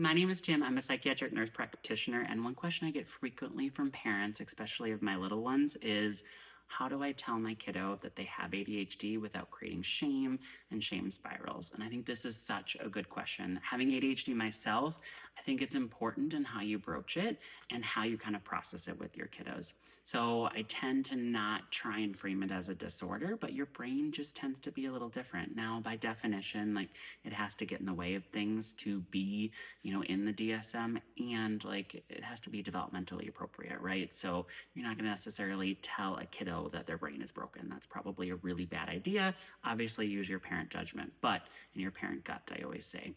My name is Tim. I'm a psychiatric nurse practitioner, and one question I get frequently from parents, especially of my little ones, is how do I tell my kiddo that they have ADHD without creating shame and shame spirals? And I think this is such a good question. Having ADHD myself, I think it's important in how you broach it and how you kind of process it with your kiddos. So I tend to not try and frame it as a disorder, but your brain just tends to be a little different. Now, by definition, like it has to get in the way of things to be in the DSM, and like it has to be developmentally appropriate, right? So you're not going to necessarily tell a kiddo that their brain is broken. That's probably a really bad idea. Obviously, use your parent judgment, and your parent gut, I always say.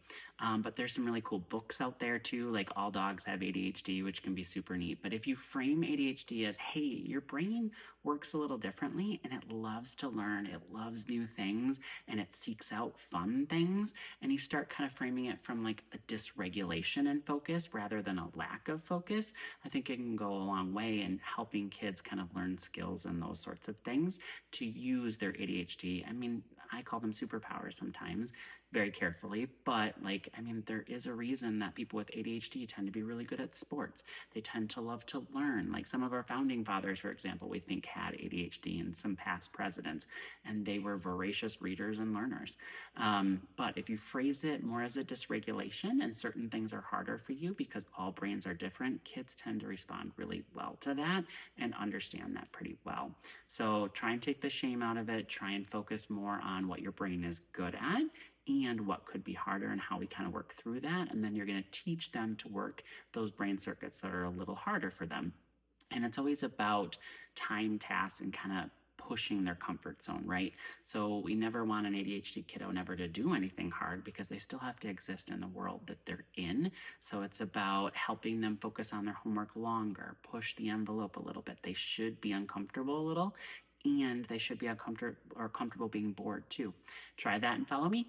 But there's some really cool books out there too, like All Dogs Have ADHD, which can be super neat. But if you frame ADHD as, hey, your brain works a little differently and it loves to learn, it loves new things, and it seeks out fun things, and you start kind of framing it from like a dysregulation and focus rather than a lack of focus, I think it can go a long way in helping kids kind of learn skills and those sorts of things to use their ADHD. I mean, I call them superpowers sometimes, very carefully, but there is a reason that people with ADHD tend to be really good at sports. They tend to love to learn. Like some of our founding fathers, for example, we think had ADHD, and some past presidents, and they were voracious readers and learners. But if you phrase it more as a dysregulation and certain things are harder for you because all brains are different, kids tend to respond really well to that and understand that pretty well. So try and take the shame out of it, try and focus more on what your brain is good at and what could be harder and how we kind of work through that. And then you're going to teach them to work those brain circuits that are a little harder for them. And it's always about time, tasks, and kind of pushing their comfort zone, right? So we never want an ADHD kiddo never to do anything hard because they still have to exist in the world that they're in. So it's about helping them focus on their homework longer, push the envelope a little bit. They should be uncomfortable a little, and they should be uncomfortable or comfortable being bored too. Try that and follow me.